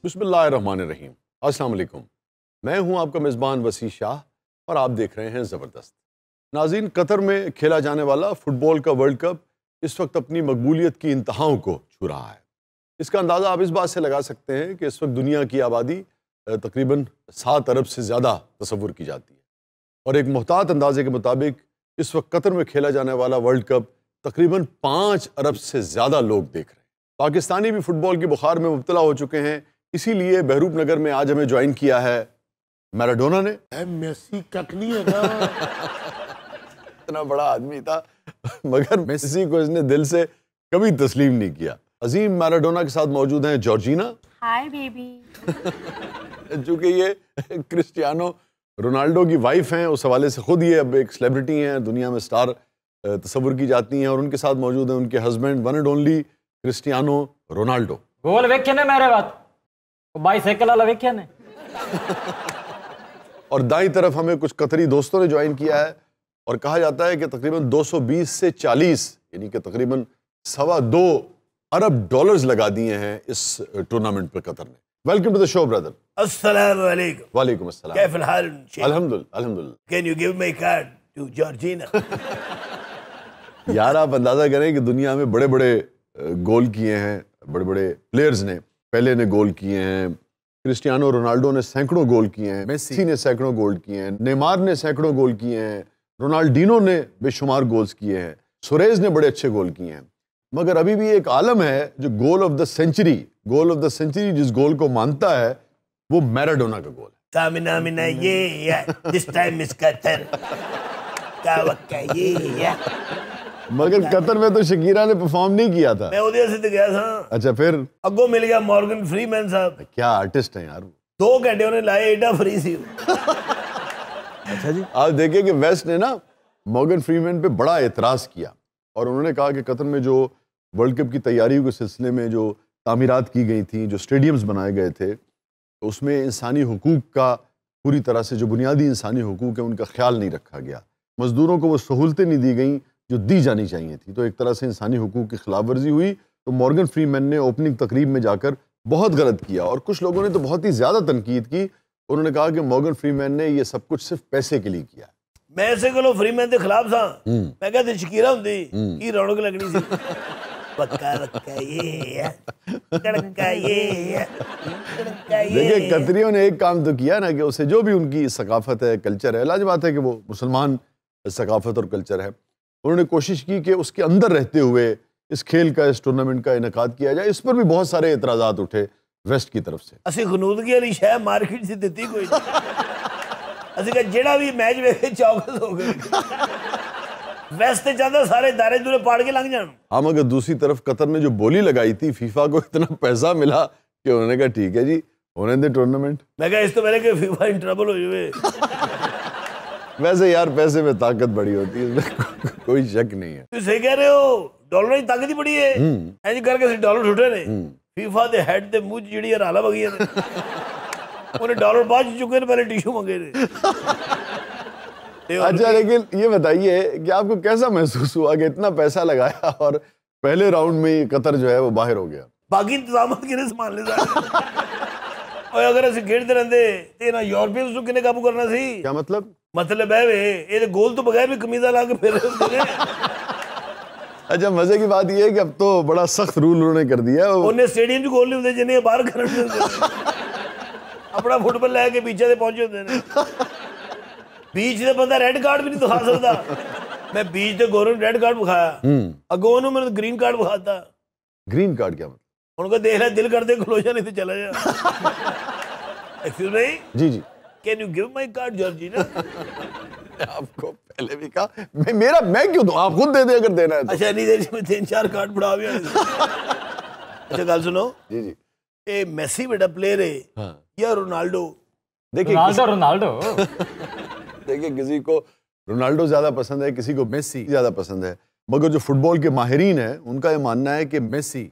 बिस्मिल्लाहिर्रहमानिर्रहीम। अस्सलाम वालेकुम। मैं हूं आपका मेज़बान वसी शाह और आप देख रहे हैं ज़बरदस्त। नाज़रीन, कतर में खेला जाने वाला फुटबॉल का वर्ल्ड कप इस वक्त अपनी मकबूलियत की इंतहाओं को छू रहा है। इसका अंदाज़ा आप इस बात से लगा सकते हैं कि इस वक्त दुनिया की आबादी तकरीबन 7 अरब से ज़्यादा तसव्वुर की जाती है और एक मुहतात अंदाजे के मुताबिक इस वक्त कतर में खेला जाने वाला वर्ल्ड कप तकरीबन 5 अरब से ज़्यादा लोग देख रहे हैं। पाकिस्तानी भी फुटबॉल की बुखार में मुब्तला हो चुके हैं, इसीलिए बहरूप नगर में आज हमें ज्वाइन किया है मैराडोना ने। मेसी कक नहीं है ना। इतना बड़ा आदमी था मगर मेसी को इसने दिल से कभी तस्लीम नहीं किया। अजीम मैराडोना के साथ मौजूद हैं जॉर्जिना। Hi baby. चूंकि ये क्रिस्टियानो रोनाल्डो की वाइफ हैं, उस हवाले से खुद ये अब एक सेलिब्रिटी हैं, दुनिया में स्टार तस्वुर की जाती हैं। और उनके साथ मौजूद हैं उनके husband one and only Cristiano Ronaldo. Goal वेखे ने मेरे बात बाईसाइकिल वाला वेखे ने। और दाईं तरफ हमें कुछ कतरी दोस्तों ने ज्वाइन किया है और कहा जाता है कि तकरीबन 220 से 40 यानी कि तकरीबन $2.25 अरब लगा दिए हैं इस टूर्नामेंट पर कतर ने। Welcome to the show brother. अस्सलाम वालेकुम। वालेकुम अस्सलाम। कैफल हाल? अल्हम्दुलिल्लाह अल्हम्दुलिल्लाह। Can you give my card to Georgina? यार आप अंदाजा करें कि दुनिया में बड़े बड़े गोल किए हैं, बड़े बड़े प्लेयर्स ने पहले ने गोल किए हैं। क्रिस्टियानो रोनाल्डो ने सैकड़ों गोल किए हैं, मेसी ने सैकड़ों गोल किए हैं, नेमार ने सैकड़ों गोल किए हैं, रोनाल्डिनो ने बेशुमार गोल्स किए हैं, सुरेज ने बड़े अच्छे गोल किए हैं। मगर अभी भी एक आलम है जो गोल ऑफ द सेंचुरी जिस गोल को मानता है वो मैराडोना का गोल है। तामिना मिना ये दिस टाइम इज कतर का वक्का ये। मगर कतर में तो शकीरा ने परफॉर्म नहीं किया था। मैं उधर से तो गया था। अच्छा, फिर अगो मिल गया मॉर्गन फ्रीमैन साहब। क्या आर्टिस्ट हैं यार। 2 घंटे उन्हें लाए, एडा फ्री सी। अच्छा जी, आप देखिए कि वेस्ट ने ना मॉर्गन फ्रीमैन पे बड़ा एतराज किया और उन्होंने कहा कि कतर में जो वर्ल्ड कप की तैयारियों के सिलसिले में जो तामीरात की गई थी, जो स्टेडियम्स बनाए गए थे, तो उसमें इंसानी हुकूक का पूरी तरह से जो बुनियादी इंसानी हुकूक है उनका ख्याल नहीं रखा गया। मजदूरों को वो सहूलतें नहीं दी गई जो दी जानी चाहिए थी, तो एक तरह से इंसानी हुकूक की खिलाफ वर्जी हुई। तो मॉर्गन फ्रीमैन ने ओपनिंग तकरीब में जाकर बहुत गलत किया और कुछ लोगों ने तो बहुत ही ज़्यादा तनकीद की। उन्होंने कहा कि मॉर्गन फ्रीमैन ने ये सब कुछ सिर्फ पैसे के लिए किया। मैं ऐसे कलो फ्रीमैन के खिलाफ था। मैं कहते शकीरा होंदी की रौनक लगनी सी। पक्का पक्का ये तड़का ये। देखिए, कतरियों ने एक काम तो किया ना कि उसे जो भी उनकी सकाफत है, कल्चर है, लाजवाब है कि वो मुसलमान सकाफत और कल्चर है, उन्होंने कोशिश की कि उसके अंदर रहते हुए इस खेल का, इस टूर्नामेंट का इनेकाद किया जाए। इस पर भी बहुत सारे एतराज़ात उठे वेस्ट की तरफ से। असी खनूदगी वाली शह मार्केट से देती कोई असी का जेड़ा भी मैच वेखे चौकस हो गए। वेस्ट से ज्यादा सारे दायरे दूरे पाड़ के लंघ जान। हाँ, मगर दूसरी तरफ कतर ने जो बोली लगाई थी, फीफा को इतना पैसा मिला कि उन्होंने कहा ठीक है जी, होने दे टूर्नामेंट। मैं कहा इस तो पहले कि फीफा इन ट्रबल हो जाए। वैसे यार पैसे में ताकत बड़ी होती है, इसमें कोई शक नहीं है। तुम सही कह रहे हो, डॉलर की ताकत ही बड़ी है। ऐसे करके डॉलर छुटे ने फीफा दे हेड दे मुंह जिहड़ी हराला बगी है। उन्हें डॉलर बाद चुके ने, पहले टिश्यू मंगे थे। अच्छा, लेकिन ये बताइए कि आपको कैसा महसूस हुआ कि इतना पैसा लगाया और पहले राउंड में ही कतर जो है वो बाहर हो गया? बाकी इंतजाम किने संभाल ले और अगर असं खेलते रहते ते ना यूरोपियंस को किने काबू करना सी। क्या मतलब? मतलब है वे ये गोल तो बगैर भी कमीजा ला के फिर। अच्छा, मजे की बात ये है कि अब तो बड़ा सख्त रूल उन्होंने कर दिया। उन्हें स्टेडियम च गोल नहीं होते जिन्हें बाहर कर अपना फुटबॉल लेके पीछे से पहुंचे होते हैं। बीच से बंदा रेड कार्ड भी नहीं दिखा सकता। मैं बीच से गोरों रेड कार्ड दिखाया, अगो उन्होंने मैंने ग्रीन कार्ड दिखाता। ग्रीन कार्ड क्या मतलब? उनको देख रहा दिल करते खलो जा, नहीं तो चला जा। Excuse me. जी जी। Can you give my card Georgina? आपको पहले भी कहा मैं क्यों दूं, आप खुद दे दे अगर देना है तो। अच्छा, नहीं दे, मैं 3-4 कार्ड बढ़ा भी। अच्छा गल सुनो जी जी। ये मेसी बेटा प्लेयर है। हाँ। या रोनाल्डो? देखिए रोनाल्डो देखिए, किसी को रोनाल्डो ज्यादा पसंद है, किसी को मेसी ज्यादा पसंद है, मगर जो फुटबॉल के माहिरीन हैं उनका ये मानना है कि मेसी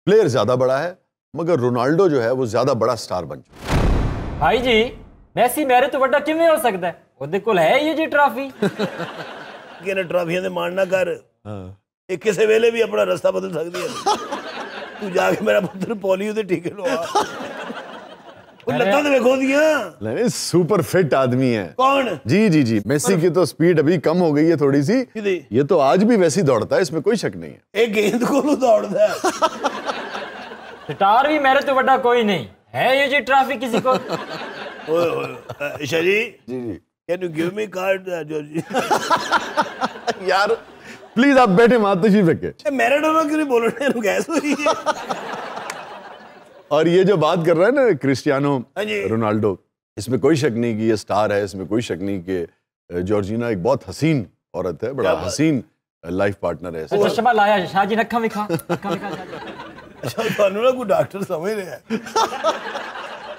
प्लेयर ज्यादा बड़ा है, मगर रोनाल्डो जो है वो ज्यादा बड़ा स्टार बन चुका है। भाई जी, मेसी मेरे तो बड़ा किवें हो सकता है? ਉਹਦੇ ਕੋਲ है ये जी ट्रॉफी। कि ट्रॉफियां दे मानना कर। एक किसी वेले भी अपना रास्ता बदल सकती है। तू जाके मेरा पुत्र पोलियो दे टीके लवा। लत्ता तो देखो दिया। नहीं, सुपर फिट आदमी है। कौन? जी जी जी, मेसी की तो स्पीड अभी कम हो गई है थोड़ी सी, ये तो आज भी वैसी दौड़ता है, इसमें कोई शक नहीं है। एक गेंद को दौड़ता है। स्टार भी मेरे तो बड़ा कोई नहीं है ये जी ट्रॉफी किसी को। ईशा जी, जी जी, can you give me card Georgie? यार प्लीज आप बैठे, मात तशरीफ रखे। मैराडोना क्यों नहीं बोल रहे? गैस हो रही है। और ये जो बात कर रहा है ना क्रिस्टियानो हाँ जी। रोनाल्डो, इसमें कोई शक नहीं कि ये स्टार है, इसमें कोई शक नहीं कि जॉर्जिना एक बहुत हसीन औरत है, बड़ा हसीन लाइफ पार्टनर है। चश्मा लाया शाहजी, नक्खा विखा अच्छा, ना कोई डॉक्टर समझ रहे हैं।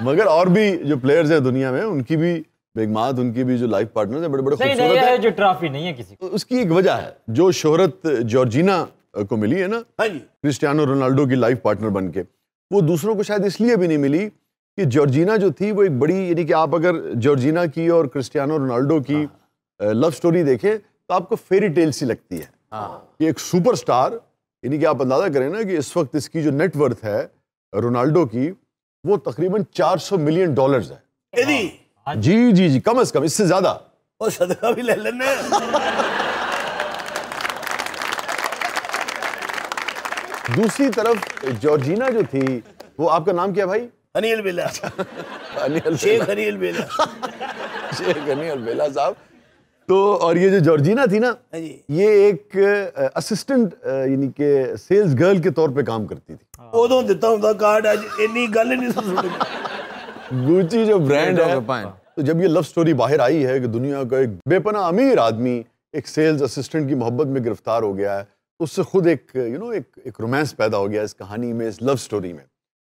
मगर और भी जो प्लेयर्स हैं दुनिया में, उनकी भी बेगमात, उनकी भी जो लाइफ पार्टनर्स हैं, बड़े बड़े खूबसूरत है। है। जो ट्रॉफी नहीं है किसी को, उसकी एक वजह है, जो शोहरत जॉर्जिना को मिली है ना, हाँ जी, क्रिस्टियानो रोनाल्डो की लाइफ पार्टनर बनके, वो दूसरों को शायद इसलिए भी नहीं मिली कि जॉर्जिना जो थी वो एक बड़ी, यानी कि आप अगर जॉर्जिना की और क्रिस्टियानो रोनाल्डो की लव स्टोरी देखें तो आपको फेरी टेल सी लगती है कि एक सुपरस्टार, यानी कि आप अंदाजा करें ना कि इस वक्त इसकी जो नेटवर्थ है रोनाल्डो की, वो तकरीबन $400 मिलियन है। यदि जी जी जी, कम से कम, इससे ज्यादा। वो सदका भी ले लेने। दूसरी तरफ जॉर्जिना जो थी, वो, आपका नाम क्या भाई? अनिल बेला। अनिल, शेख अनिल बेला। शेख अनिल बेला साहब। तो और ये जो जॉर्जिना थी ना, हाँ जी, ये एक असिस्टेंट, यानी कि सेल्स गर्ल के तौर पे काम करती थी। उदों दिता हुंदा कार्ड, अज इन्नी गल नहीं सुनी। गुची जो ब्रांड है, तो जब ये लव स्टोरी बाहर आई है कि दुनिया का एक बेपनाह अमीर आदमी एक सेल्स असिस्टेंट की मोहब्बत में गिरफ्तार हो गया है, उससे खुद एक एक रोमांस पैदा हो गया इस कहानी में, इस लव स्टोरी में।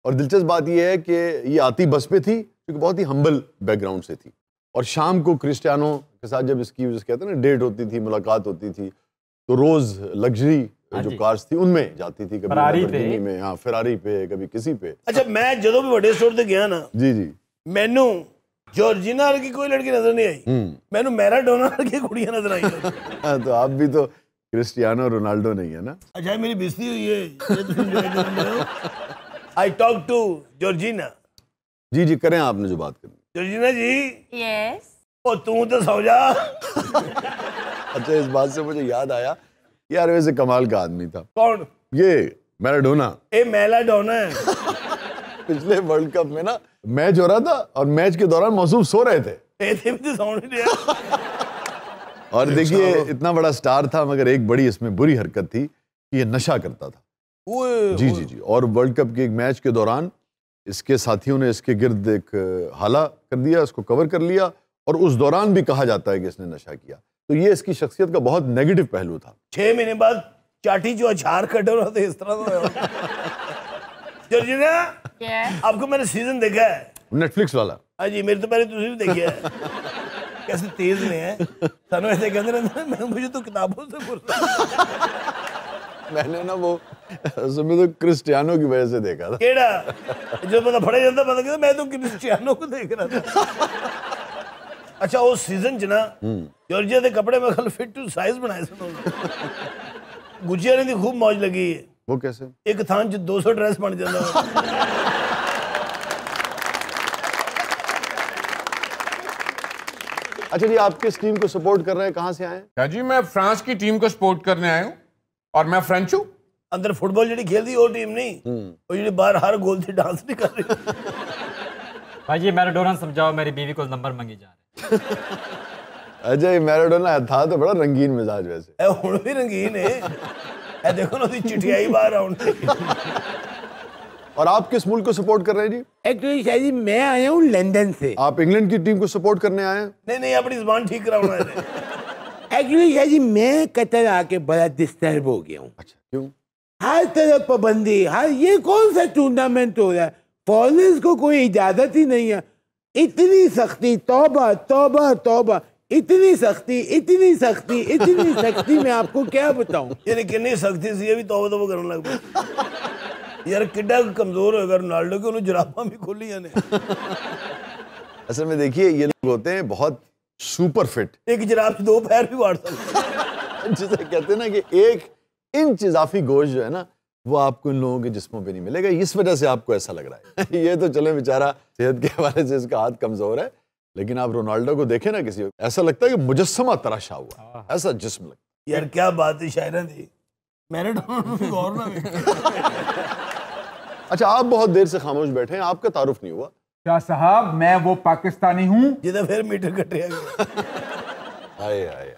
और दिलचस्प बात यह है कि ये आती बस पे थी, क्योंकि बहुत ही हम्बल बैकग्राउंड से थी, और शाम को क्रिस्टियानो के साथ जब इसकी, जिसे कहते हैं ना, डेट होती थी, मुलाकात होती थी, तो रोज लग्जरी जो कार्स थी उनमें जाती थी, कभी लैम्बोर्गिनी में, हाँ, फेरारी पे, कभी किसी पे। अच्छा, मैं जो भी बड़े स्टोर ते गया ना, जी जी, मैनू जॉर्जिना की कोई लड़की नजर नहीं आई, मैनू मैराडोना की कुड़ियां नजर आई। तो आप भी तो क्रिस्टियानो रोनाल्डो नहीं है ना? अच्छा, मेरी बेइज्जती हुई है। I talk to Georgina. जी जी, करें आपने जो बात करनी। जॉर्जिना जी। यस। ओ तू तो सो जा। अच्छा, इस बात से मुझे याद आया, यार वैसे कमाल का आदमी था। कौन? ये मैराडोना। ए मैराडोना है। पिछले वर्ल्ड कप में ना मैच हो रहा था, और मैच के दौरान मौसूफ सो रहे थे। और देखिए, इतना बड़ा स्टार था, मगर एक बड़ी इसमें बुरी हरकत थी कि ये नशा करता था। जी जी जी, और वर्ल्ड कप के एक मैच के दौरान इसके साथियों ने इसके गिर्द एक हाला कर दिया, इसको कवर कर लिया, और उस दौरान भी कहा जाता है कि इसने नशा किया। तो ये इसकी शख्सियत का बहुत नेगेटिव पहलू था। 6 महीने बाद चाटी जो अचार कटो रहा था, इस तरह का। जॉर्जिना, आपको मैंने सीजन देखा है, नेटफ्लिक्स वाला। हाँ जी, मेरे तो पहले तुझे भी देखिए है। कैसे तेज ने है, सानू ऐसे कहते रहते, मैं मुझे तो किताबों से मैंने ना वो उसमें तो क्रिस्टियानो की वजह से देखा था। केड़ा जो पता फड़े जाता, पता कहता मैं तो क्रिस्टियानो को देख रहा था। अच्छा, उस सीजन च ना जॉर्जिया के कपड़े में कल फिट टू साइज बनाए सन। गुजिया ने दी खूब मौज लगी है। वो कैसे? एक थान च 200 ड्रेस बन जाता। अच्छा जी, आप किस टीम को सपोर्ट कर रहे हैं, कहां से आए हैं? क्या जी, मैं फ्रांस की टीम को सपोर्ट करने आया हूँ, और मैं फ्रेंच हूँ। अंदर फुटबॉल जी खेलती वो टीम नहीं, वो जी बाहर हर गोल से डांस नहीं कर रही। भाई ये मैराडोना समझाओ, मेरी बीवी को नंबर मांगे जा रहे। अच्छा, ये मैराडोना था तो बड़ा रंगीन मिजाज वैसे। हुण भी रंगीन है, ए देखो ना, चिटियाई बाहर आउंड। और आप किस मुल्क को सपोर्ट कर रहे हैं जी? एक्चुअली शायद मैं आया हूँ लंदन से। आप इंग्लैंड की टीम को सपोर्ट करने आए हैं? नहीं, अपनी जुबान ठीक कराना है। एक्चुअली शायद मैं कतर आके बड़ा डिस्टर्ब हो गया हूँ। अच्छा, क्यों? हर तरफ पाबंदी, हर, ये कौन सा टूर्नामेंट हो रहा है, फॉरेनर्स को कोई इजाजत ही नहीं है। इतनी सख्ती, तौबा तौबा तौबा, इतनी सख्ती, इतनी सख्ती, इतनी सख्ती, मैं आपको क्या बताऊं। यानी कितनी सख्ती सी, ये भी तौबा तौबा करने लग पए। यार किड्डा कमजोर होगा रोनाल्डो के, उन्हें जुराबा भी खोली जाने। असल में देखिए, ये लोग होते हैं बहुत सुपर फिट। एक जुराब से 2 पैर भी बांट सकते, जिसे कहते हैं ना कि 1 इंच इजाफी गोश्त जो है ना, वो आपको इन लोगों के जिस्मों पे नहीं मिलेगा, इस वजह से आपको ऐसा लग रहा है। ये तो चले बेचारा सेहत के हवाले से इसका हाथ कमजोर है, लेकिन आप रोनाल्डो को देखें ना, किसी ऐसा लगता है कि मुजस्समा तराशा हुआ, ऐसा जिस्म लगता है। यार क्या बात है शायरा दी, मैराडोना और ना। अच्छा, आप बहुत देर से खामोश बैठे हैं, आपका तारुफ नहीं हुआ। क्या साहब, मैं वो पाकिस्तानी हूँ जिधर फिर मीटर कटिया गया। आए आए आए,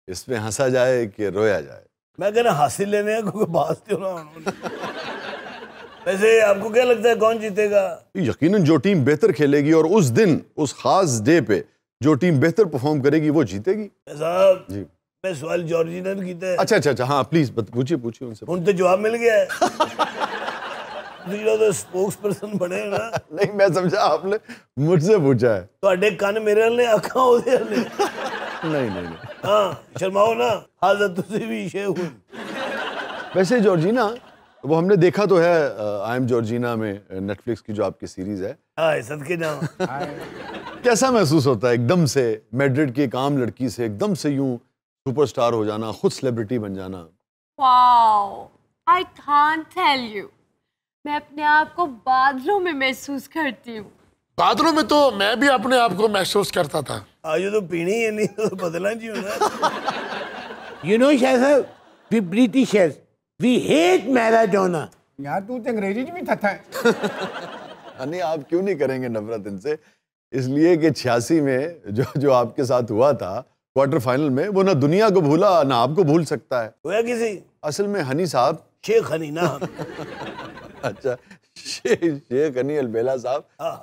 इसमें हंसा जाए कि रोया जाए। मैं कहना हासिल लेने हैं, क्योंकि बात क्यों ना। वैसे आपको क्या लगता है कौन जीतेगा? यकीनन जो टीम बेहतर खेलेगी और उस दिन उस खास डे पे जो टीम बेहतर परफॉर्म करेगी वो जीतेगी। साहब जी, मैं सवाल जॉर्जिना ने कीता है। अच्छा अच्छा अच्छा, हाँ प्लीज पूछिए पूछिए उनसे। उन तो जवाब मिल गया है। तो स्पोक्स पर्सन बने हो ना। नहीं, मैं समझा आपने मुझसे पूछा है। ਤੁਹਾਡੇ ਕੰਨ ਮੇਰੇ ਵਾਲੇ ਅੱਖਾਂ ਉਹਦੇ ਵਾਲੇ। नहीं नहीं नहीं। हाँ शर्माओ ना, हाज़ा तुझे भी शेख हूँ। वैसे जॉर्जिना, वो हमने देखा तो है आई एम जॉर्जिना में, नेटफ्लिक्स की जो आपकी सीरीज है। हाँ सदके जाओ। कैसा महसूस होता है एकदम से मैड्रिड की एक आम लड़की से एकदम से यूं सुपरस्टार हो जाना, खुद सेलिब्रिटी बन जाना? Wow, I can't tell you, मैं अपने आप को बादलों में महसूस करती हूँ। बादलों में तो मैं भी अपने आप को महसूस करता था। आज तो पीनी है नहीं तो बदलना चाहिए ना। You know, Shahzad, we Britishers, we hate Maradona. यार तू तो अंग्रेजी में था नहीं, आप क्यों नहीं करेंगे नफरत इनसे? इसलिए कि 86 में जो आपके साथ हुआ था क्वार्टर फाइनल में, वो ना दुनिया को भूला ना आपको भूल सकता है। हुआ किसी असल में हनी साहब, शेख हनी ना। अच्छा शेख हनी अलबेला साहब, हाँ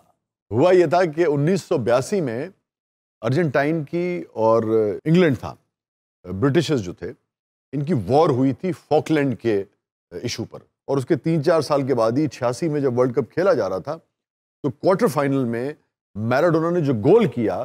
हुआ ये था कि 1982 में अर्जेंटाइन की और इंग्लैंड था, ब्रिटिशर्स जो थे, इनकी वॉर हुई थी फॉकलैंड के इशू पर। और उसके 3-4 साल के बाद ही 86 में जब वर्ल्ड कप खेला जा रहा था, तो क्वार्टर फाइनल में मैराडोना ने जो गोल किया,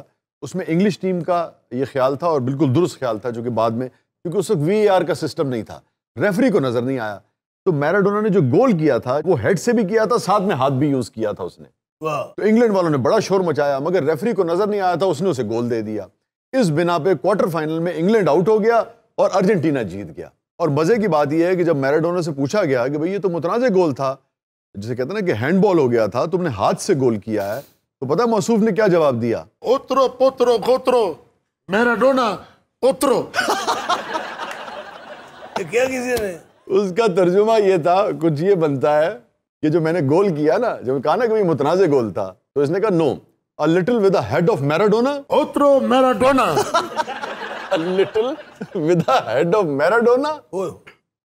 उसमें इंग्लिश टीम का ये ख्याल था और बिल्कुल दुरुस्त ख्याल था, जो कि बाद में, क्योंकि उस वक्त VAR का सिस्टम नहीं था, रेफरी को नजर नहीं आया, तो मैराडोना ने जो गोल किया था वो हेड से भी किया था, साथ में हाथ भी यूज किया था उसने। तो इंग्लैंड वालों ने बड़ा शोर मचाया, मगर रेफरी को नजर नहीं आया था, उसने उसे गोल दे दिया। इस बिना पे क्वार्टर फाइनल में इंग्लैंड आउट हो गया और अर्जेंटीना जीत गया। और मजे की बात यह है कि जब मैराडोना से पूछा गया कि भाई ये तो मुतनाज़े गोल था, जिसे कहते हैं ना कि हैंडबॉल हो गया था, तुमने हाथ से गोल किया है, तो पता मौसूफ ने क्या जवाब दिया? उतरो पुत्रो गोत्रो मैराडोना उतरो। क्या किसी ने? उसका तर्जुमा ये था, कुछ ये बनता है कि जो मैंने गोल किया ना, जब कहा ना कि भाई मुतनाज़े गोल था, तो इसने कहा no, a little with the head of Maradona. उतरो Maradona. A little with the head of Maradona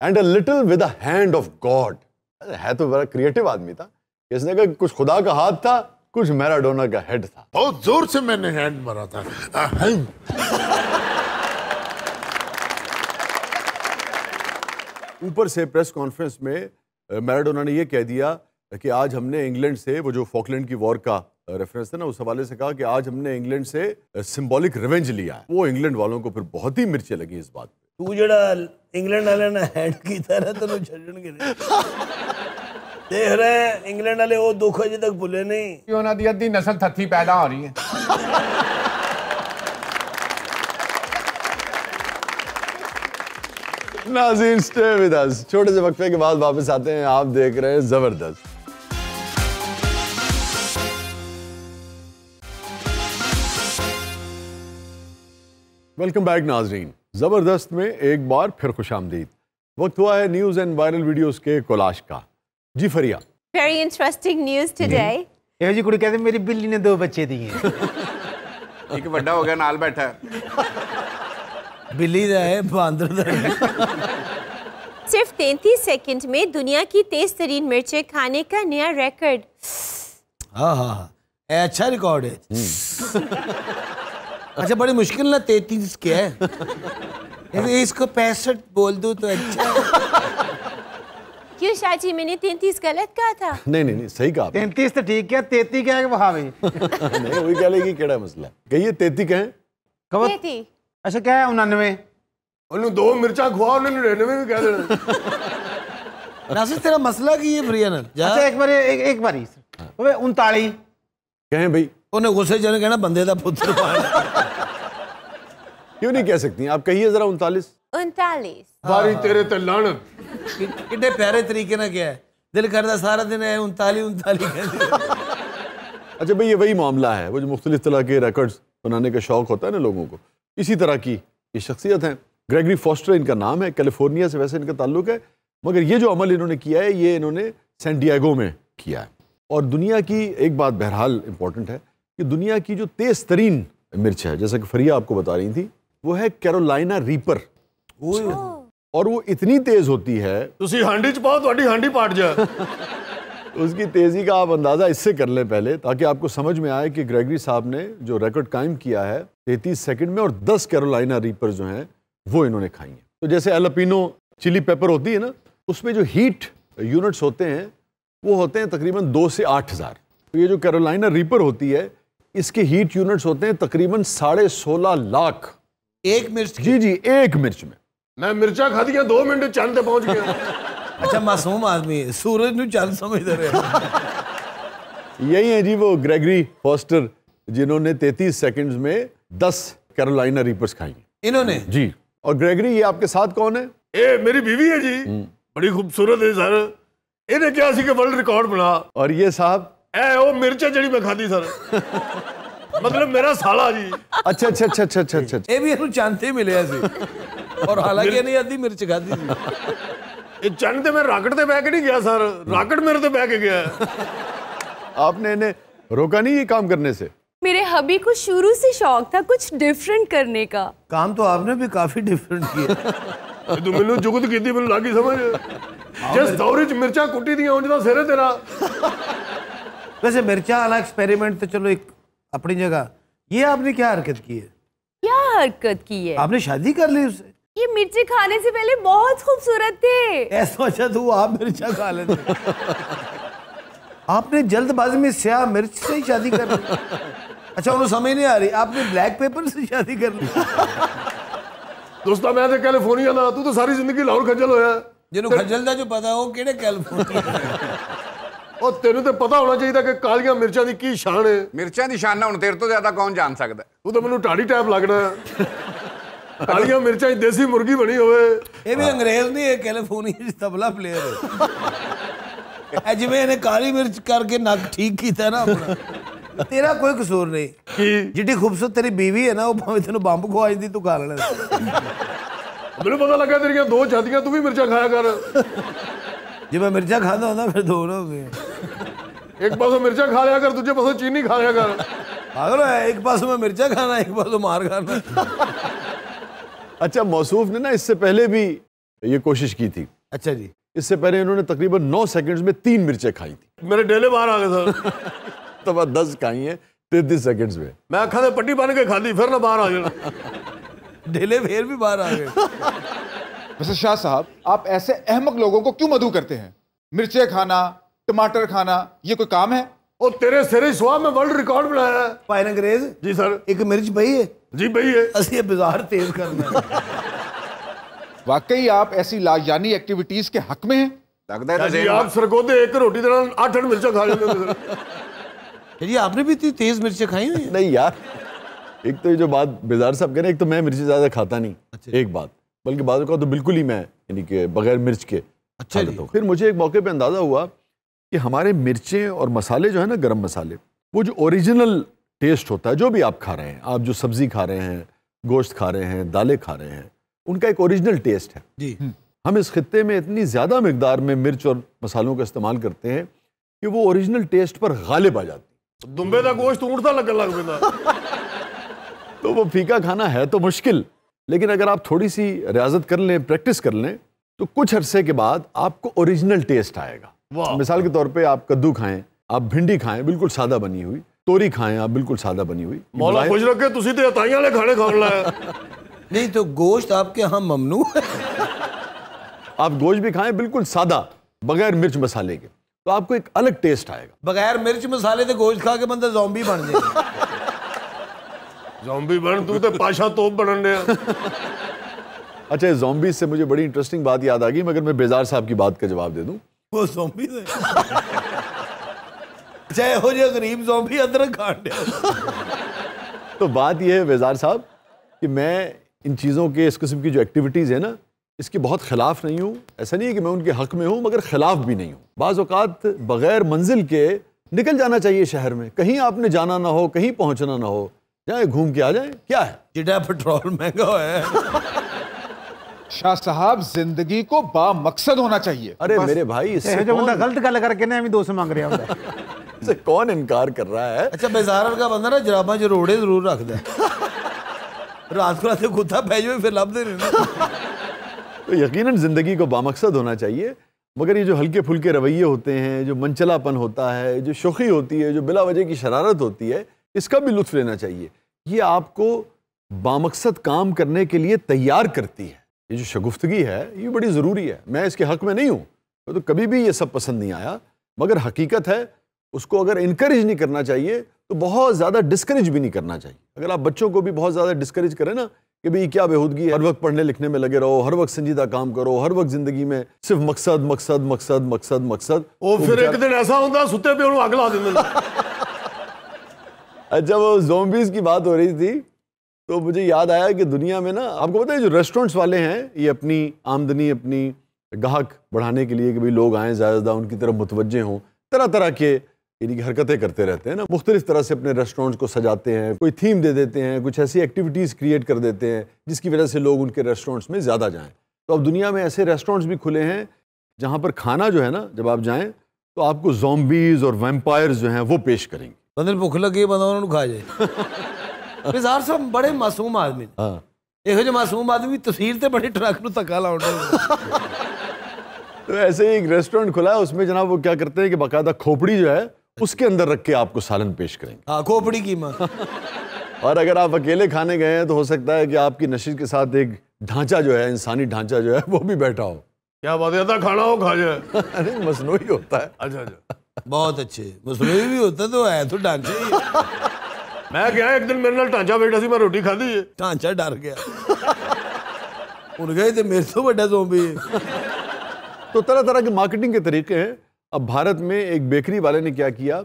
and a little with the hand of God. है तो बड़ा क्रिएटिव आदमी था। इसने कहा कुछ खुदा का हाथ था, कुछ मैराडोना का हेड था। बहुत जोर से मैंने हैंड मारा था। ऊपर से प्रेस कॉन्फ्रेंस में मैराडोना ने यह कह दिया कि आज हमने इंग्लैंड से, वो जो फॉकलैंड की वॉर का रेफरेंस था ना, उस हवाले से कहा कि आज हमने इंग्लैंड से सिंबॉलिक रिवेंज लिया है। वो इंग्लैंड वालों को फिर बहुत ही मिर्चें लगी इस बात पे। तू जड़ा इंग्लैंड वाले ने हैंड कीता रहा तेन छड़न के देख रहे हैं इंग्लैंड वाले वो दुख अजे तक भुले नहीं। उन्होंने दी अद्धी नस्ल थत्थी पैदा हो रही है। नाज़रीन स्टे विद अस, छोटे से वक्फे के बाद वापस आते हैं। आप देख रहे हैं जबरदस्त। वेलकम बैक नाज़रीन। जबरदस्त में एक बार फिर खुशामदीद। वक्त हुआ है न्यूज़ एंड वायरल वीडियोस के कोलाश का। जी फरिया। Very interesting news today. ਇਹੋ ਜੀ ਕੁੜੀ ਕਹਿੰਦੇ ਮੇਰੀ ਬਿੱਲੀ ਨੇ 2 ਬੱਚੇ दिए। एक ਵੱਡਾ हो गया नाल बैठा है। बिल्ली दा है बांदर दा है। सिर्फ 33 सेकंड में दुनिया की तेज तरीन मिर्चें खाने का नया रिकॉर्ड। हाँ हाँ हाँ, अच्छा रिकॉर्ड है। अच्छा बड़ी मुश्किल ना 33 क्या है? इसको 65 बोल दो तो अच्छा है। क्यों शाजी, मैंने 33 गलत कहा था? नहीं नहीं नहीं, सही कहा। 33 तो ठीक है, 33 क्या है बहावे। नहीं, वही कह लेगी केड़ा मसला। कहिए 33 कहें। कब? 33। अच्छा क्या है 99? ਉਹਨੂੰ 2 ਮਿਰਚਾਂ ਖਵਾ, ਉਹਨੇ 99 ਵੀ ਕਹਿ ਦੇਣਾ। नासिर तेरा मसला की है प्रियन? अच्छा एक बारी ओए 39 कहें भाई। उन्हें गुस्से चले कहना बंदे दा पुत्र पाल। क्यों नहीं कह सकती आप? कहिए जरा 39। 39। ਬਾਰੀ ਤੇਰੇ ਤੇ ਲਾਣਤ। कितने प्यारे तरीके ना क्या है, दिल करता सारा दिन है 39 कहते। अच्छा भाई, ये वही मामला है, वो जो मुख्तलिफ तरह के रिकॉर्ड्स बनाने का शौक होता है ना लोगों को, इसी तरह की ये शख्सियत है। ग्रेगरी फॉस्टर इनका नाम है, कैलिफोर्निया से वैसे इनका ताल्लुक है, मगर ये जो अमल इन्होंने किया है ये इन्होंने सैन डिएगो में किया है। और दुनिया की एक बात बहरहाल इंपॉर्टेंट है कि दुनिया की जो तेज़ तरीन मिर्च है, जैसा कि फरिया आपको बता रही थी, वो है कैरोलाइना रीपर। और वो इतनी तेज होती है, तुसी हांडी च पाओ ਤੁਹਾਡੀ हांडी पाट जाए। उसकी तेज़ी का आप अंदाज़ा इससे कर लें पहले, ताकि आपको समझ में आए कि ग्रेगरी साहब ने जो रिकॉर्ड कायम किया है 33 सेकंड में, और 10 कैरोलाइना रीपर जो हैं वो इन्होंने खाई हैं। तो जैसे एलपिनो चिली पेपर होती है ना, उसमें जो हीट यूनिट्स होते हैं वो होते हैं तकरीबन 2 से 8,000। तो ये जो कैरोलाइना रीपर होती है, इसके हीट यूनिट्स होते हैं तकरीबन 16.5 लाख एक मिर्च। जी जी, एक मिर्च में। मैं मिर्चा खा दिया 2 मिनट चंद पे पहुंच गया। अच्छा मासूम आदमी है, सूरज ਨੂੰ चंद समझते रहे। यही है जी वो ग्रेगरी फॉस्टर जिन्होंने 33 सेकंड्स में 10 कैरोलाइना रीपर्स खाई इन्होंने जी। और ग्रेगरी, ये आपके साथ कौन है? ए मेरी बीवी है जी, बड़ी खूबसूरत है सर। इन्हें क्या सी के वर्ल्ड रिकॉर्ड बना। और ये साहब ए वो मिर्चा जड़ी मैं खादी सर। मतलब मेरा साला जी। अच्छा अच्छा अच्छा अच्छा अच्छा अच्छा। ਇਹ ਵੀ ਇਹਨੂੰ ਚੰਦ ਤੇ ਮਿਲਿਆ ਸੀ, ਔਰ ਹਾਲਾਂਕਿ ਇਹਨੇ ਅੱਧੀ ਮਿਰਚ ਖਾਧੀ ਸੀ। ਇਹ ਚੰਨ ਤੇ ਮੈਂ ਰਾਕਟ ਤੇ ਬਹਿ ਕੇ ਨਹੀਂ ਗਿਆ ਸਰ, ਰਾਕਟ ਮੇਰੇ ਤੇ ਬਹਿ ਕੇ ਗਿਆ। आपने इन्हें रोका नहीं ये काम करने से? मेरे हबी को शुरू से शौक था कुछ डिफरेंट करने का। काम तो आपने भी काफी डिफरेंट किया। तू मैनू जुगत कीती मैनू लागी समझ। जिस दौर च मिर्चा कुट्टी दी उंज दा सिर है तेरा। वैसे मिर्चा वाला एक्सपेरिमेंट तो चलो एक अपनी जगह, ये आपने क्या हरकत की है? क्या हरकत की है? आपने शादी कर ली उससे? ये मिर्ची खाने से पहले बहुत खूबसूरत थे। ऐसा अच्छा तो आप मिर्चा खा लेते। आपने जल्दबाजी में स्याह मिर्च से ही शादी कर ली। अच्छा उन्हें समझ नहीं आ रही, आपने ब्लैक पेपर से शादी कर ली। दोस्ता मैं तो कैलिफोर्निया दा, तू तो सारी जिंदगी लाहौर खज्जल होया। जिन्हों खज्जल दा जो पता वो केड़े कैलिफोर्निया। ਉਹ ਤੈਨੂੰ ਤੇ ਪਤਾ ਹੋਣਾ ਚਾਹੀਦਾ ਕਿ ਕਾਲੀਆਂ ਮਿਰਚਾਂ ਦੀ ਕੀ ਸ਼ਾਨ ਹੈ। ਮਿਰਚਾਂ ਦੀ ਸ਼ਾਨ ਹੁਣ ਤੇਰੇ ਤੋਂ ਜ਼ਿਆਦਾ ਕੌਣ ਜਾਣ ਸਕਦਾ? ਤੂੰ ਤਾਂ ਮੈਨੂੰ ਢਾੜੀ ਟਾਈਪ ਲੱਗਦਾ। ਕਾਲੀਆਂ ਮਿਰਚਾਂ 'ਚ ਦੇਸੀ ਮੁਰਗੀ ਬਣੀ ਹੋਵੇ। ਇਹ ਵੀ ਅੰਗਰੇਜ਼ ਨਹੀਂ, ਇਹ ਕੈਲੀਫੋਰਨੀਆ 'ਚ ਤਬਲਾ ਪਲੇਅਰ ਹੈ। ਜਿਵੇਂ ਇਹਨੇ ਕਾਲੀ ਮਿਰਚ ਕਰਕੇ ਨੱਕ ਠੀਕ ਕੀਤਾ ਨਾ ਆਪਣਾ। ਤੇਰਾ ਕੋਈ ਕਸੂਰ ਨਹੀਂ। ਜਿੱਡੀ ਖੂਬਸੂਰਤ ਤੇਰੀ ਬੀਵੀ ਹੈ ਨਾ, ਉਹ ਭਾਵੇਂ ਤੈਨੂੰ ਬੰਬ ਖਵਾ ਜਾਂਦੀ ਤੂੰ ਖਾ ਲੈਣਾ। ਮੈਨੂੰ ਪਤਾ ਲੱਗਾ ਤੇਰੀਆਂ 2 ਛਾਤੀਆਂ, ਤੂੰ ਵੀ ਮਿਰਚਾਂ ਖਾਇਆ ਕਰ। जब मैं मिर्चा खाता होता फिर दोनों हो गए। एक पासों मिर्चा खा लिया कर, दूसरे पासों चीनी खा लिया कर। पागल है, एक पासों में मिर्चा खाना, एक पासों मार खाना। अच्छा, मौसूफ ने ना इससे पहले भी ये कोशिश की थी। अच्छा जी। इससे पहले इन्होंने तकरीबन 9 सेकंड्स में 3 मिर्चें खाई थी। मेरे डेले बाहर आ गए सर। तो बाद 10 खाई हैं 33 सेकंड्स में। मैं अखा से पट्टी बन के खाती, फिर ना बाहर आ जाना। डेले फिर भी बाहर आ गए। वैसे शाह साहब, आप ऐसे अहमक लोगों को क्यों मधु करते हैं? मिर्चे खाना, टमाटर खाना, ये कोई काम है? ओ तेरे सिरे स्वाब में वर्ल्ड रिकॉर्ड बनाया है। भाई अंग्रेज जी सर। एक मिर्च पई है जी, पई है। असली बाजार तेज करना है। वाकई आप ऐसी लाजानी एक्टिविटीज के हक में हैं? लगता है जी आप सरगोदे एक रोटी देना 8 मिर्चा खा लेते सर। जी आपने भी इतनी तेज मिर्चें खाई हुई? नहीं यार, एक तो ये जो बात बेजार साहब कह रहे हैं, एक तो मैं मिर्ची ज्यादा खाता नहीं। अच्छा। एक बात, बल्कि बाद का तो बिल्कुल ही मैं यानी कि बगैर मिर्च के अच्छा जी। फिर मुझे एक मौके पे अंदाज़ा हुआ कि हमारे मिर्चें और मसाले जो है ना, गरम मसाले, वो जो ओरिजिनल टेस्ट होता है, जो भी आप खा रहे हैं, आप जो सब्ज़ी खा रहे हैं, गोश्त खा रहे हैं, दालें खा रहे हैं, उनका एक ओरिजिनल टेस्ट है जी। हम इस खित्ते में इतनी ज़्यादा मिकदार में मिर्च और मसालों का इस्तेमाल करते हैं कि वो ओरिजिनल टेस्ट पर गालिब आ जाती है। दुम्बे का गोश्त ऊँटता लगन लग पैंदा। तो वो फीका खाना है तो मुश्किल, लेकिन अगर आप थोड़ी सी रियाजत कर लें, प्रैक्टिस कर लें, तो कुछ अरसे के बाद आपको ओरिजिनल टेस्ट आएगा। मिसाल के तौर पे आप कद्दू खाएं, आप भिंडी खाएं बिल्कुल सादा बनी हुई, तोरी खाएं आप बिल्कुल सादा बनी हुई। मौला खुश रखे, तुसी ते अताइयां वाले खाने खान लाया। नहीं तो गोश्त आपके यहाँ ममनू है। आप गोश्त भी खाएं बिल्कुल सादा, बगैर मिर्च मसाले के, तो आपको एक अलग टेस्ट आएगा। बगैर मिर्च मसाले के गोश्त खा के बंदा ज़ॉम्बी बन जाएगा। ज़ॉम्बी बन तू तो पाशा तोप बनन दे। अच्छा, ज़ॉम्बी से मुझे बड़ी इंटरेस्टिंग बात याद आ गई, मगर मैं बेजार साहब की बात का जवाब दे दूं। वो ज़ॉम्बी से चाहे हो जाए गरीब ज़ॉम्बी अदरक खान दे। तो बात यह है बेजार साहब कि मैं इन चीज़ों के, इस किस्म की जो एक्टिविटीज़ है ना, इसके बहुत खिलाफ नहीं हूँ, ऐसा नहीं है कि मैं उनके हक में हूँ, मगर खिलाफ भी नहीं हूँ। बाज़ औक़ात बग़ैर मंजिल के निकल जाना चाहिए शहर में, कहीं आपने जाना ना हो, कहीं पहुँचना ना हो, जाए घूम के आ जाए, क्या है? जिटा पेट्रोल महंगा है। शाह साहब, जिंदगी को बामकसद होना चाहिए। अरे मेरे भाई, इससे जो बंदा गलत गल करके ना हमें 200 मांग रहा होता इससे कौन इनकार कर रहा है? अच्छा, बेजार का बंदा ना जराबा जरूरे जरूर रखता है। रात को रात कुत्ता पै जाए फिर लभदे नहीं। तो यकीनन ज़िंदगी को बामकसद होना चाहिए, मगर ये जो हल्के फुल्के रवैये होते हैं, जो मनचलापन होता है, जो शोखी होती है, जो बिला वजह की शरारत होती है, इसका भी लुत्फ़ लेना चाहिए। ये आपको बामकसद काम करने के लिए तैयार करती है। ये जो शगुफ्तगी है ये बड़ी ज़रूरी है। मैं इसके हक़ में नहीं हूँ, तो कभी भी ये सब पसंद नहीं आया, मगर हकीकत है उसको अगर इनकरेज नहीं करना चाहिए तो बहुत ज़्यादा डिस्करेज भी नहीं करना चाहिए। अगर आप बच्चों को भी बहुत ज़्यादा डिस्करेज करें ना कि भाई क्या बेहूदगी है, हर वक्त पढ़ने लिखने में लगे रहो, हर वक्त संजीदा काम करो, हर वक्त ज़िंदगी में सिर्फ मकसद मकसद मकसद मकसद मकसद, वो फिर एक दिन ऐसा होता सुते पे उन्होंने आग ला देंगे। अच्छा, वो ज़ॉम्बीज़ की बात हो रही थी तो मुझे याद आया कि दुनिया में ना, आपको पता है जो रेस्टोरेंट्स वाले हैं ये अपनी आमदनी, अपनी गाहक बढ़ाने के लिए कि भाई लोग आएँ ज़्यादा, उनकी तरफ मुतवज्जे हों, तरह तरह के यानी कि हरकतें करते रहते हैं ना, मुख्तलिफ तरह से अपने रेस्टोरेंट्स को सजाते हैं, कोई थीम दे देते हैं, कुछ ऐसी एक्टिविटीज़ क्रिएट कर देते हैं जिसकी वजह से लोग उनके रेस्टोरेंट्स में ज़्यादा जाएँ। तो अब दुनिया में ऐसे रेस्टोरेंट्स भी खुले हैं जहाँ पर खाना जो है ना, जब आप जाएँ तो आपको ज़ॉम्बीज़ और वैम्पायर्स जो हैं वो पेश करेंगे। बंदे भुख लगी, बंदा उन्होंने खा जाए। बेजार साहब बड़े मासूम आदमी, हाँ, ਇਹੋ ਜਿਹੇ मासूम आदमी तस्वीर ते बड़ी ट्रक ਨੂੰ ਧੱਕਾ ਲਾਉਂਦੇ। तो ऐसे ही एक रेस्टोरेंट खुला है, उसमें जनाब वो क्या करते हैं कि बाकायदा खोपड़ी जो है उसके अंदर रख के आपको सालन पेश करेंगे। हाँ, खोपड़ी कीमत। और अगर आप अकेले खाने गए हैं तो हो सकता है कि आपकी नशीद के साथ एक ढांचा जो है, इंसानी ढांचा जो है वो भी बैठा हो। क्या बात है, आधा खाना हो खा जाए। अरे मसनूई होता है। अच्छा अच्छा, बहुत अच्छे मसनूई भी होता तो है तो ढांचे ही। मैं गया एक दिन मेरे नाल ढांचा बैठा सी, मैं रोटी खाधी है, ढांचा डर गया। उन गए तो मेरे तो बड़ा ज़ॉम्बी। तो तरह तरह के मार्केटिंग के तरीके हैं। अब भारत में एक बेकरी वाले ने क्या किया,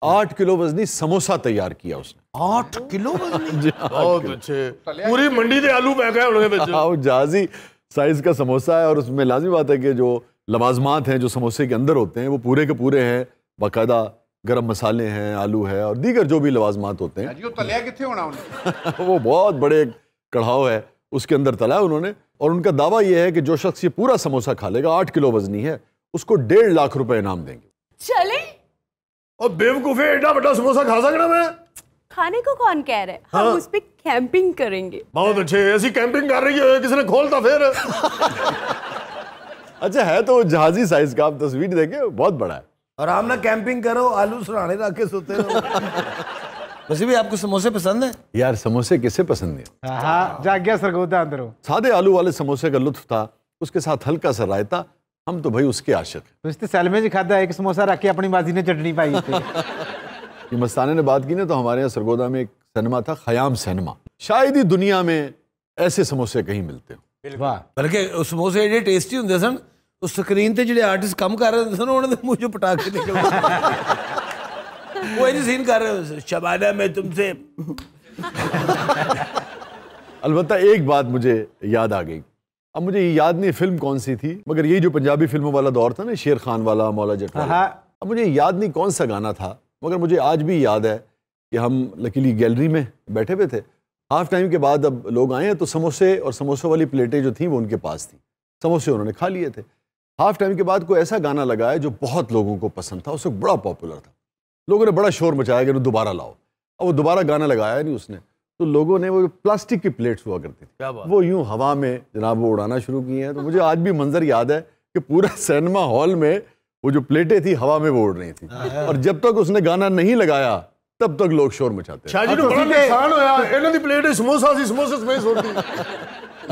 8 किलो वजनी समोसा तैयार किया उसने। 8 किलो वजनी? बहुत अच्छे, पूरी मंडी के आलू पैक है उनके बीच। हाँ, वो जहाजी साइज का समोसा है और उसमें लाजमी बात है कि जो लवाजमात हैं जो समोसे के अंदर होते हैं वो पूरे के पूरे हैं, बाकायदा गरम मसाले हैं, आलू है और दीगर जो भी लवाजमात होते हैं। वो बहुत बड़े कढ़ाव है, उसके अंदर तला है उन्होंने, और उनका दावा यह है कि जो शख्स ये पूरा समोसा खा लेगा, 8 किलो वजनी है, उसको 1.5 लाख रुपए इनाम देंगे। चले और बेवकूफे, एडा बड़ा समोसा खा सकना मैं? खाने को कौन कह रहा है, हम उस पे कैंपिंग करेंगे। बहुत अच्छे, ऐसी कैंपिंग कर रही है, किसने खोलता फिर। अच्छा है तो जहाजी साइज का, आप तस्वीर देखें बहुत बड़ा है। आराम ना कैंपिंग करो, आलू सराहने रख के सोते रहो। वैसे भी आपको समोसे पसंद है? यार समोसे किसे पसंद नहीं। हाँ, जाग गया सरगोदा अंदरों। सादे आलू वाले समोसे का लुत्फ था, उसके साथ हल्का सा रायता, हम तो भाई उसके आशिक हैं। उसने सैलमे जी खादा, एक समोसा रख के अपनी बाजी ने चटनी पाई थी। ये मस्ताने ने बात की ना, तो हमारे यहाँ सरगोदा में एक सिनेमा था, खयाम सिनेमा, शायद ही दुनिया में ऐसे समोसे कहीं मिलते हो। वाह, बल्कि उस समोसे एडे टेस्टी होंदे सन, उस स्क्रीन ते जिहड़े आर्टिस्ट काम कर रहे सन उन्होंने मुंह चों पटाखे निकल वो ऐसे सीन कर रहे हो, शबाना मैं तुमसे। अलबत्ता एक बात मुझे याद आ गई, अब मुझे ये याद नहीं फिल्म कौन सी थी, मगर ये जो पंजाबी फिल्मों वाला दौर था ना, शेर खान वाला, मौला जट वाला, अब मुझे याद नहीं कौन सा गाना था, मगर मुझे आज भी याद है कि हम लकीली गैलरी में बैठे हुए थे, हाफ टाइम के बाद अब लोग आए हैं तो समोसे और समोसों वाली प्लेटें जो थी वो उनके पास थी, समोसे उन्होंने खा लिए थे। हाफ टाइम के बाद कोई ऐसा गाना लगाया जो बहुत लोगों को पसंद था, उस वक्त बड़ा पॉपुलर था, लोगों ने बड़ा शोर मचाया कि दोबारा लाओ। अब वो दोबारा गाना लगाया नहीं उसने, तो लोगों ने वो प्लास्टिक की प्लेट्स हुआ करती थी, वो यूं हवा में जनाब वो उड़ाना शुरू किए हैं। तो मुझे आज भी मंजर याद है कि पूरा सिनेमा हॉल में वो जो प्लेटें थी हवा में वो उड़ रही थी, और जब तक उसने गाना नहीं लगाया तब तक लोग शोर मचाते। शाहजी ਨੂੰ बड़ा नुकसान होया, ਇਹਨਾਂ ਦੀ ਪਲੇਟ ਸਮੋਸਾ ਸੀ, ਸਮੋਸੇ ਸਪੇਸ होती।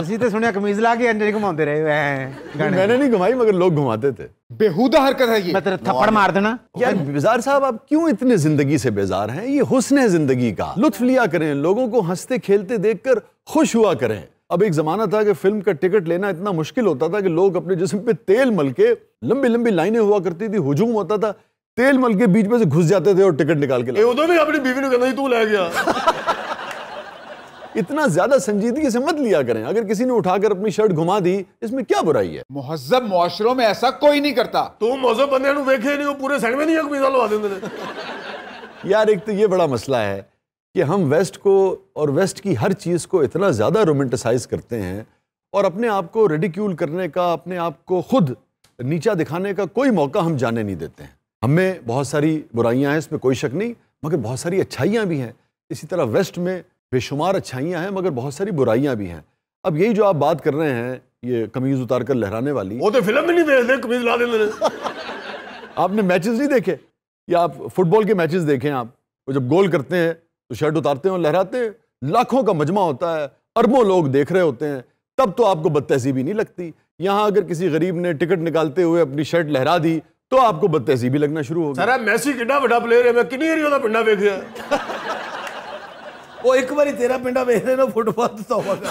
ਅਸੀਂ ਤੇ ਸੁਣਿਆ ਕਮੀਜ਼ ਲਾ ਕੇ ਅੰਦਰ ਘੁਮਾਉਂਦੇ ਰਹੇ हैं। मैंने नहीं घुमाई मगर लोग घुमाते थे। बेहुदा हरकत है ये। मैं तेरे थप्पड़ मार देना। यार बेजार साहब, आप क्यों इतने जिंदगी से बेजार हैं? ये हुस्न है जिंदगी का, लुत्फ लिया करें, लोगों को हंसते खेलते देखकर खुश हुआ करें। अब एक जमाना था कि फिल्म का टिकट लेना इतना मुश्किल होता था कि लोग अपने जिस्म पे तेल मल के, लंबी लंबी लाइनें हुआ करती थी, हुजूम होता था, तेल मल के बीच में से घुस जाते थे और टिकट निकाल के उदो भी अपनी बीवी ने कहना तू ले गया। इतना ज्यादा संजीदगी से मत लिया करें। अगर किसी ने उठाकर अपनी शर्ट घुमा दी, इसमें क्या बुराई है? मुहज्जब मुआशरों में ऐसा कोई नहीं करता। तू मौजूद बंदे नु देखे नहीं, वो पूरे साइड में नहीं कमीजा लगा देंगे ने। यार एक तो ये बड़ा मसला है कि हम वेस्ट को और वेस्ट की हर चीज को इतना ज्यादा रोमांटिसाइज करते हैं और अपने आप को रिडिक्यूल करने का, अपने आप को खुद नीचा दिखाने का कोई मौका हम जाने नहीं देते हैं। हमें बहुत सारी बुराइयां हैं, इसमें कोई शक नहीं, मगर बहुत सारी अच्छाइयां भी हैं। इसी तरह वेस्ट में बेशुमार अच्छाइयां हैं, मगर बहुत सारी बुराइयां भी हैं। अब यही जो आप बात कर रहे हैं, ये कमीज उतार कर लहराने वाली, वो तो फिल्म में नहीं देखते, कमीज ला देंगे। आपने मैचेस नहीं देखे या आप फुटबॉल के मैचेस देखें? आप वो जब गोल करते हैं तो शर्ट उतारते हैं और लहराते हैं, लाखों का मजमा होता है, अरबों लोग देख रहे होते हैं, तब तो आपको बदतहजीबी नहीं लगती। यहाँ अगर किसी गरीब ने टिकट निकालते हुए अपनी शर्ट लहरा दी तो आपको बदतहजीबी लगना शुरू हो गई। सर मैसी कितना बड़ा प्लेयर है, मैं कितनी एरी ਉਹਦਾ ਪਿੰਡਾ ਵੇਖਿਆ। वो एक बार तेरा पिंडा वेख रहे ना फुटबॉल तो तौबा कर।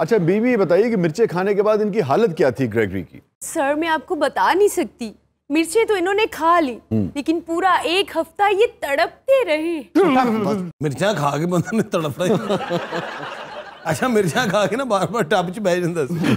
अच्छा बीवी बताइए कि मिर्चें खाने के बाद इनकी हालत क्या थी ग्रेगरी की? सर मैं आपको बता नहीं सकती, मिर्चें तो इन्होंने खा ली लेकिन पूरा एक हफ्ता ये तड़पते रहे। मिर्चा खा के बंदा ने तड़पना। अच्छा मिर्चा खा के ना बार बार टब च बह जांदा सी।